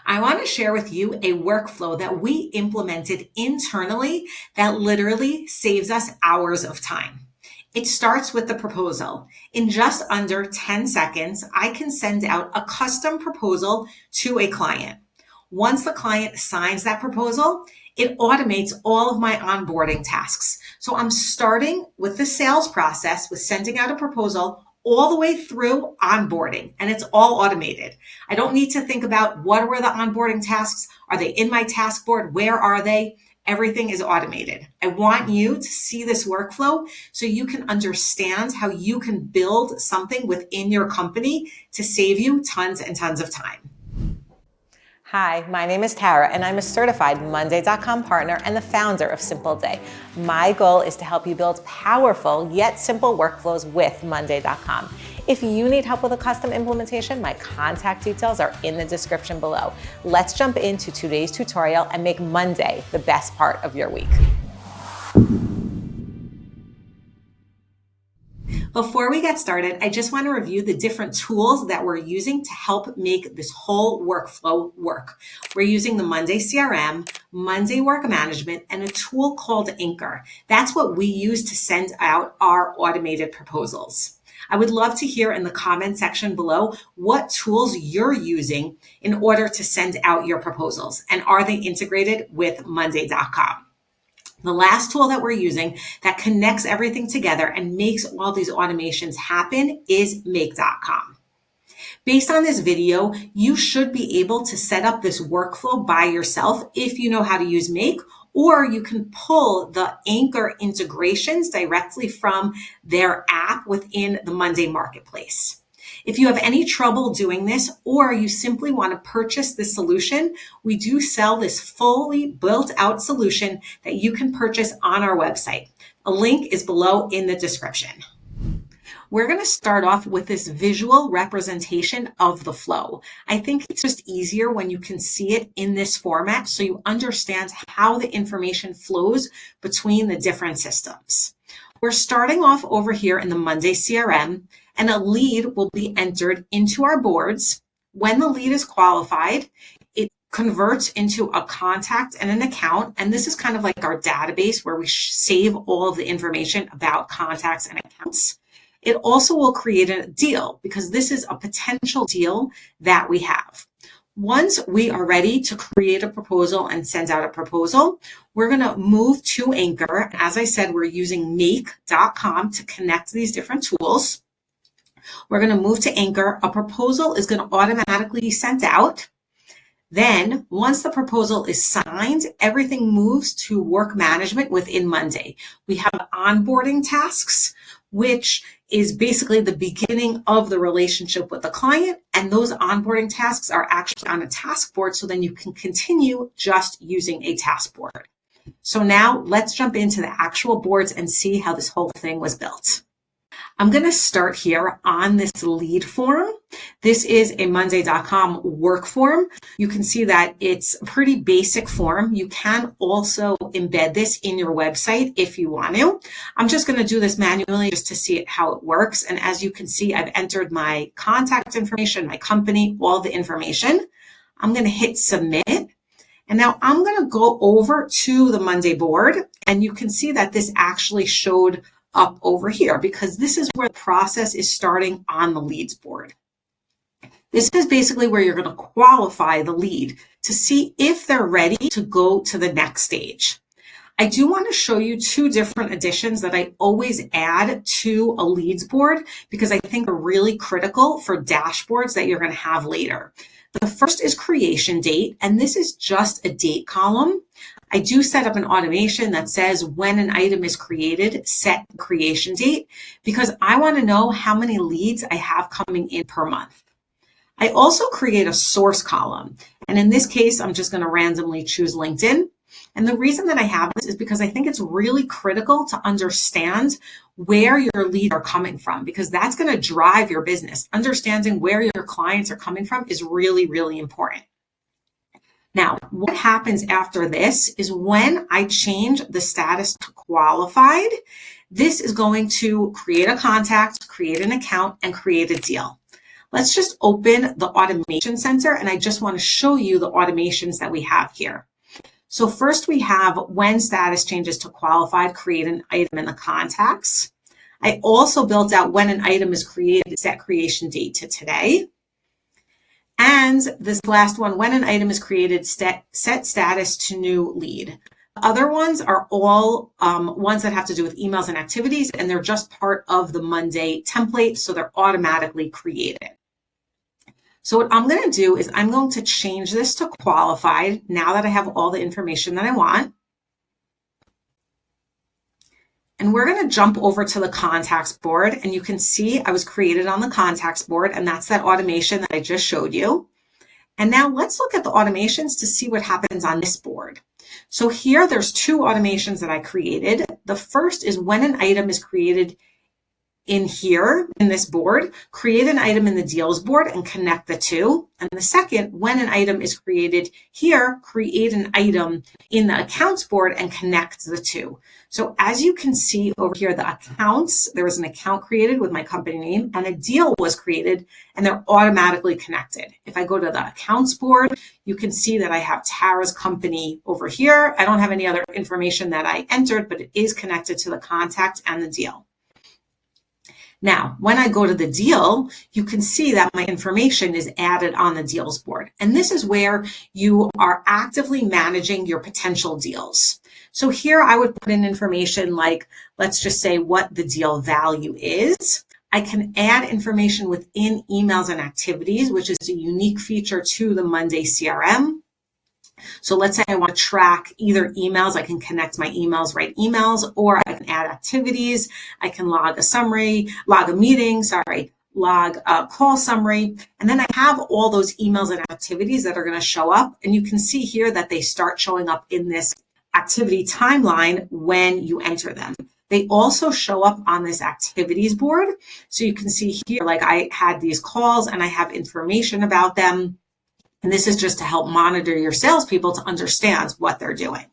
I want to share with you a workflow that we implemented internally that literally saves us hours of time. It starts with the proposal. In just under 10 seconds, I can send out a custom proposal to a client. Once the client signs that proposal, it automates all of my onboarding tasks. So I'm starting with the sales process with sending out a proposal all the way through onboarding, and it's all automated. I don't need to think about what were the onboarding tasks. Are they in my task board? Where are they? Everything is automated. I want you to see this workflow so you can understand how you can build something within your company to save you tons and tons of time. Hi, my name is Tara, and I'm a certified Monday.com partner and the founder of Simple Day. My goal is to help you build powerful yet simple workflows with Monday.com. If you need help with a custom implementation, my contact details are in the description below. Let's jump into today's tutorial and make Monday the best part of your week. Before we get started, I just want to review the different tools that we're using to help make this whole workflow work. We're using the Monday CRM, Monday Work Management, and a tool called Anchor. That's what we use to send out our automated proposals. I would love to hear in the comment section below what tools you're using in order to send out your proposals, and are they integrated with Monday.com? The last tool that we're using that connects everything together and makes all these automations happen is make.com. Based on this video, you should be able to set up this workflow by yourself if you know how to use Make, or you can pull the Anchor integrations directly from their app within the Monday Marketplace. If you have any trouble doing this, or you simply want to purchase this solution, we do sell this fully built out solution that you can purchase on our website. A link is below in the description. We're going to start off with this visual representation of the flow. I think it's just easier when you can see it in this format so you understand how the information flows between the different systems. We're starting off over here in the Monday CRM, and a lead will be entered into our boards. When the lead is qualified, it converts into a contact and an account. And this is kind of like our database where we save all of the information about contacts and accounts. It also will create a deal because this is a potential deal that we have. Once we are ready to create a proposal and send out a proposal, we're going to move to Anchor. As I said, we're using make.com to connect these different tools. We're going to move to Anchor. A proposal is going to automatically be sent out. Then once the proposal is signed, everything moves to work management within Monday. We have onboarding tasks, which is basically the beginning of the relationship with the client. And those onboarding tasks are actually on a task board. So then you can continue just using a task board. So now let's jump into the actual boards and see how this whole thing was built. I'm going to start here on this lead form. This is a Monday.com work form. You can see that it's a pretty basic form. You can also embed this in your website if you want to. I'm just going to do this manually just to see how it works. And as you can see, I've entered my contact information, my company, all the information. I'm going to hit submit. And now I'm going to go over to the Monday board, and you can see that this actually showed up over here because this is where the process is starting on the leads board. This is basically where you're going to qualify the lead to see if they're ready to go to the next stage. I do want to show you two different additions that I always add to a leads board because I think are really critical for dashboards that you're going to have later. The first is creation date, and this is just a date column. I do set up an automation that says when an item is created, set the creation date, because I want to know how many leads I have coming in per month. I also create a source column, and in this case, I'm just going to randomly choose LinkedIn. And the reason that I have this is because I think it's really critical to understand where your leads are coming from, because that's going to drive your business. Understanding where your clients are coming from is really, really important. Now, what happens after this is when I change the status to qualified, this is going to create a contact, create an account, and create a deal. Let's just open the Automation Center, and I just want to show you the automations that we have here. So first we have when status changes to qualified, create an item in the contacts. I also built out when an item is created, set creation date to today. And this last one, when an item is created, set status to new lead. The other ones are all ones that have to do with emails and activities, and they're just part of the Monday template, so they're automatically created. So what I'm going to do is I'm going to change this to qualified now that I have all the information that I want. And we're going to jump over to the contacts board, and you can see I was created on the contacts board, and that's that automation that I just showed you. And now let's look at the automations to see what happens on this board. So here there's two automations that I created. The first is when an item is created in here in this board, create an item in the deals board and connect the two. And the second, when an item is created here, create an item in the accounts board and connect the two. So as you can see over here, the accounts, there was an account created with my company name and a deal was created and they're automatically connected. If I go to the accounts board, you can see that I have Tara's company over here. I don't have any other information that I entered, but it is connected to the contact and the deal. Now, when I go to the deal, you can see that my information is added on the deals board. And this is where you are actively managing your potential deals. So here I would put in information like, let's just say what the deal value is. I can add information within emails and activities, which is a unique feature to the Monday CRM. So let's say I want to track either emails, I can connect my emails, write emails, or I can add activities. I can log a summary, log a meeting, log a call summary. And then I have all those emails and activities that are going to show up. And you can see here that they start showing up in this activity timeline when you enter them. They also show up on this activities board. So you can see here, like I had these calls and I have information about them. And this is just to help monitor your salespeople to understand what they're doing.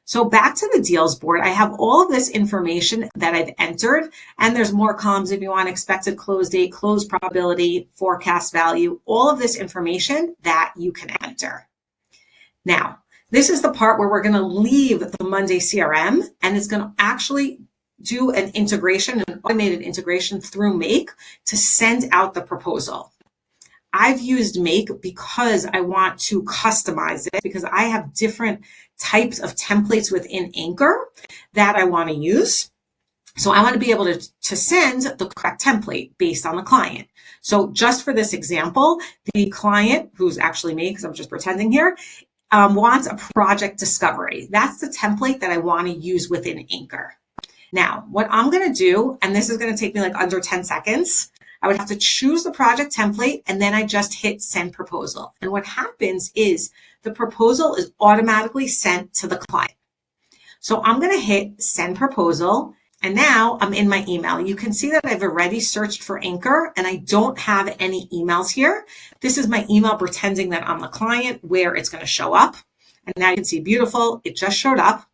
So back to the deals board, I have all of this information that I've entered, and there's more columns if you want: expected close date, close probability, forecast value, all of this information that you can enter. Now, this is the part where we're going to leave the Monday CRM, and it's going to actually do an integration, an automated integration through Make to send out the proposal. I've used Make because I want to customize it, because I have different types of templates within Anchor that I want to use. So I want to be able to send the correct template based on the client. So just for this example, the client, who's actually me, because I'm just pretending here, wants a project discovery. That's the template that I want to use within Anchor. Now, what I'm going to do, and this is going to take me like under 10 seconds, I would have to choose the project template, and then I just hit send proposal. And what happens is the proposal is automatically sent to the client. So I'm going to hit send proposal, and now I'm in my email. You can see that I've already searched for Anchor and I don't have any emails here. This is my email pretending that I'm the client where it's going to show up. And now you can see beautiful, it just showed up.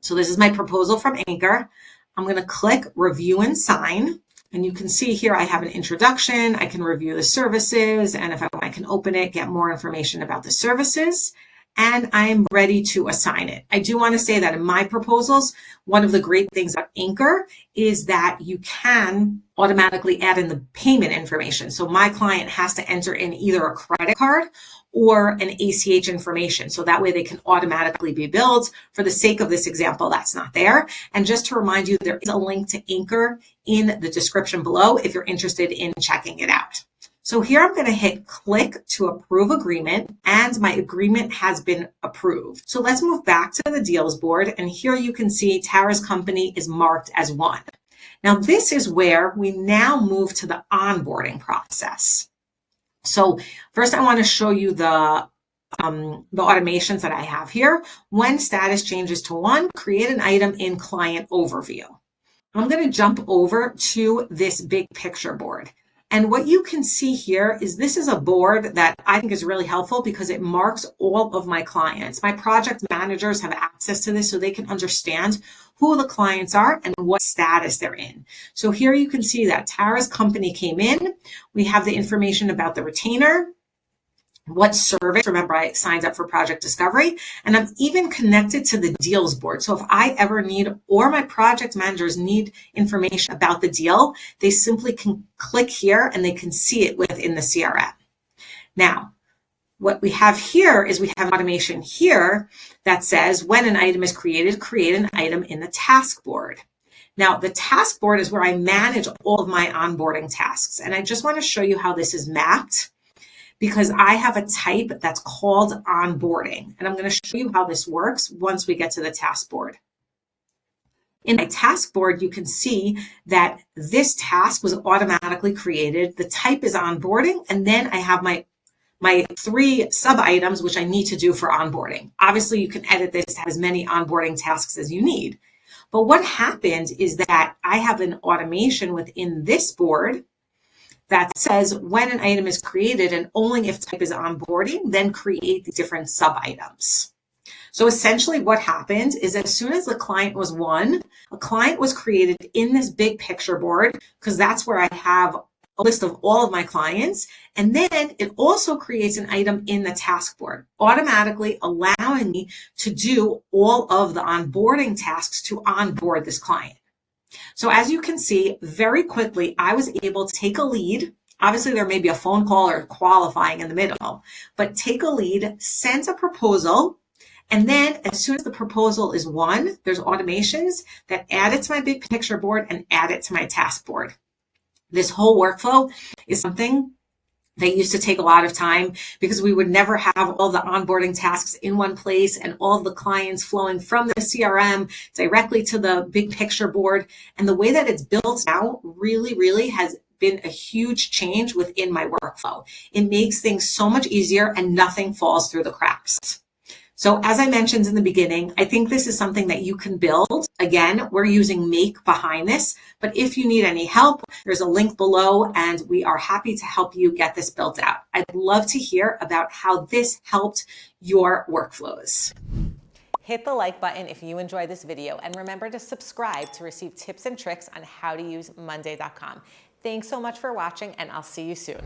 So this is my proposal from Anchor. I'm going to click review and sign. And you can see here I have an introduction. I can review the services, and if I can open it, get more information about the services, and I'm ready to assign it. I do want to say that in my proposals, one of the great things about Anchor is that you can automatically add in the payment information. So my client has to enter in either a credit card or an ACH information. So that way they can automatically be billed. For the sake of this example, that's not there. And just to remind you, there is a link to Anchor in the description below if you're interested in checking it out. So here I'm going to hit click to approve agreement, and my agreement has been approved. So let's move back to the deals board, and here you can see Tara's company is marked as one. Now this is where we now move to the onboarding process. So first I want to show you the automations that I have here. When status changes to one, create an item in client overview. I'm going to jump over to this big picture board. And what you can see here is this is a board that I think is really helpful because it marks all of my clients. My project managers have access to this so they can understand who the clients are and what status they're in. So here you can see that Tara's company came in. We have the information about the retainer, what service, remember I signed up for project discovery, and I'm even connected to the deals board. So if I ever need, or my project managers need information about the deal, they simply can click here and they can see it within the CRM. Now, what we have here is we have automation here that says when an item is created, create an item in the task board. Now, the task board is where I manage all of my onboarding tasks. And I just want to show you how this is mapped, because I have a type that's called onboarding. And I'm going to show you how this works once we get to the task board. In my task board, you can see that this task was automatically created. The type is onboarding, and then I have my 3 sub items, which I need to do for onboarding. Obviously, you can edit this to have as many onboarding tasks as you need. But what happens is that I have an automation within this board that says when an item is created and only if type is onboarding, then create the different sub items. So essentially what happened is as soon as the client was won, a client was created in this big picture board, because that's where I have a list of all of my clients. And then it also creates an item in the task board, automatically allowing me to do all of the onboarding tasks to onboard this client. So as you can see, very quickly, I was able to take a lead. Obviously, there may be a phone call or qualifying in the middle, but take a lead, send a proposal, and then as soon as the proposal is won, there's automations that add it to my big picture board and add it to my task board. This whole workflow is something that used to take a lot of time because we would never have all the onboarding tasks in one place and all of the clients flowing from the CRM directly to the big picture board. And the way that it's built now really has been a huge change within my workflow. It makes things so much easier and nothing falls through the cracks. So as I mentioned in the beginning, I think this is something that you can build. Again, we're using Make behind this, but if you need any help, there's a link below and we are happy to help you get this built out. I'd love to hear about how this helped your workflows. Hit the like button if you enjoyed this video, and remember to subscribe to receive tips and tricks on how to use Monday.com. Thanks so much for watching, and I'll see you soon.